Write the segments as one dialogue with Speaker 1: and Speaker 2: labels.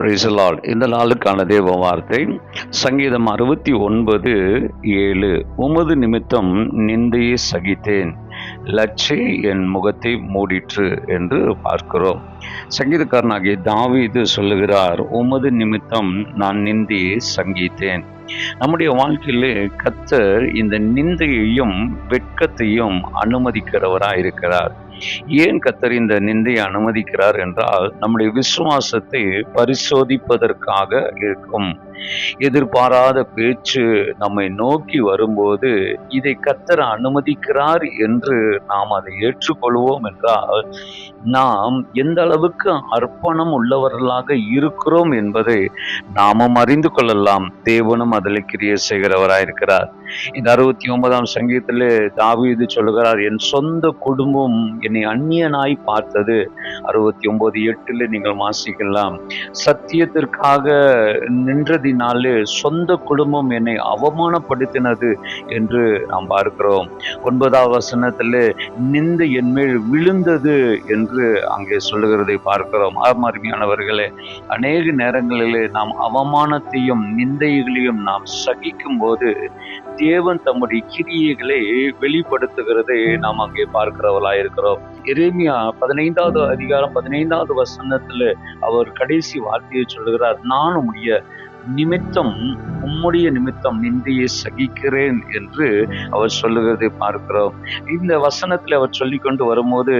Speaker 1: Praise the Lord. இந்த நாளுக்கான தேவ வார்த்தை சங்கீதம் 69:7. உமது நிமித்தம் நிந்தையை சகித்தேன், லட்சை என் முகத்தை மூடிற்று என்று பார்க்கிறோம். சங்கீதக்காரனாகிய தாவீது சொல்லுகிறார், உமது நிமித்தம் நான் நிந்தையை சகித்தேன். நம்முடைய வாழ்க்கையிலே கர்த்தர் இந்த நிந்தையையும் வெட்கத்தையும் அனுமதிக்கிறவராய் இருக்கிறார். ஏன் கர்த்தர் இந்த நிந்தையை அனுமதிக்கிறார் என்றால், நம்முடைய விசுவாசத்தை பரிசோதிப்பதற்காக இருக்கும். எதிர்பாராத பேச்சு நம்மை நோக்கி வரும்போது இதை கர்த்தர் அனுமதிக்கிறார் என்று நாம் அதை ஏற்றுக்கொள்வோம் என்றால், நாம் எந்த அளவுக்கு அர்ப்பணம் உள்ளவர்களாக இருக்கிறோம் என்பதை நாமும் அறிந்து கொள்ளலாம். தேவனும் அதில் கிரியை செய்கிறவராயிருக்கிறார். இந்த 69ஆம் சங்கீதத்திலே தாவீது சொல்லுகிறார், என் சொந்த குடும்பம் என்னை அந்நியனாய் பார்த்தது. 69:8 நீங்கள் வாசிக்கலாம். சத்தியத்திற்காக நின்றதினாலே சொந்த குடும்பம் என்னை அவமானப்படுத்தினது என்று நாம் பார்க்கிறோம். 9ஆம் வசனத்திலே நிந்தை என் மேல் விழுந்தது என்று அங்கே சொல்லுகிறதை பார்க்கிறோம். அருமையானவர்களே, அநேக நேரங்களிலே நாம் அவமானத்தையும் நிந்தைகளையும் நாம் சகிக்கும் போது தேவன் தம்முடைய கிரியைகளை வெளிப்படுத்துகிறதை நாம் அங்கே பார்க்கிறவர்களாயிருக்கிறோம். எரேமியா 15வது அதிகாரம் 15வது வசனத்துல அவர் கடைசி வார்த்தையை சொல்லுகிறார், நான் உம்முடைய நிமித்தம் நிந்தையை சகிக்கிறேன் என்று அவர் சொல்லுகிறதை பார்க்கிறோம். இந்த வசனத்தில் அவர் சொல்லிக் கொண்டு வரும்போது,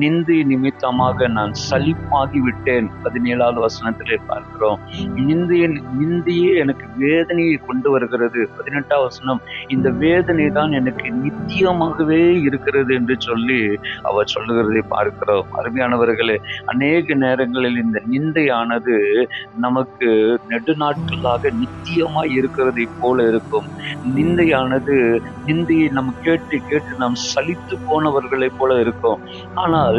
Speaker 1: நிந்தை நிமித்தமாக நான் சலிப்பாகி விட்டேன் 17வது வசனத்திலே பார்க்கிறோம். நிந்தையே எனக்கு வேதனையை கொண்டு வருகிறது. 18வது வசனம், இந்த வேதனை தான் எனக்கு நித்தியமாகவே இருக்கிறது என்று சொல்லி அவர் சொல்லுகிறதை பார்க்கிறோம். அருமையானவர்களே, அநேக நேரங்களில் இந்த நிந்தையானது நமக்கு நெடுநாட்களாக நித்தியமாய் இருக்கிறதை போல இருக்கும். நிந்தையை நாம் கேட்டு கேட்டு நாம் சலித்து போனவர்களை போல இருக்கும். ஆனால்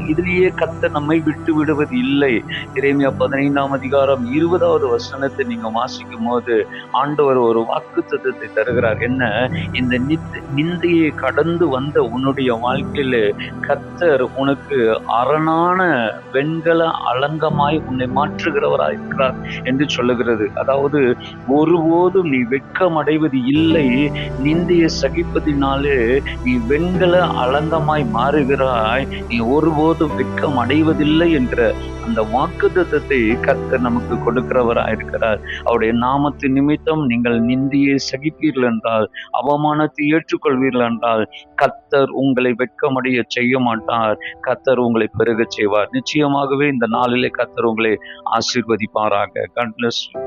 Speaker 1: இதிலேயே கர்த்தர் நம்மை விட்டு விடுவது இல்லை. எரேமியா 15ஆம் அதிகாரம் 20வது வசனத்தை நீங்க வாசிக்கும் போது ஆண்டவர் ஒரு வாக்குத்தத்தத்தை தருகிறார். என்ன? இந்த நிந்தையை கடந்து வந்த உன்னுடைய வாழ்க்கையில கர்த்தர் உனக்கு அரணான வெண்கல அலங்கமாய் உன்னை மாற்றுகிறவராய் இருக்கிறார் என்று சொல்லுகிறது. அதாவது ஒருபோதும் நீ வெட்கம் அடைவது இல்லை. நிந்தையை சகிப்பதினாலே நீ வெண்கல அலங்கமாய் மாறுகிறாய். நீ ஒருபோதும் வெட்கம் அடைவதில்லை என்ற அந்த வாக்குத்தத்தத்தை கர்த்தர் நமக்கு கொடுக்கிறவராயிருக்கிறார். அவருடைய நாமத்தின் நிமித்தம் நீங்கள் நிந்தையை சகிப்பீர்கள் என்றால், அவமானத்தை ஏற்றுக்கொள்வீர்கள் என்றால், கர்த்தர் உங்களை வெட்கமடைய செய்ய மாட்டார். கர்த்தர் உங்களை பெருக செய்வார். நிச்சயமாகவே இந்த நாளிலே கர்த்தர் உங்களை ஆசீர்வதிப்பாராக. God bless you.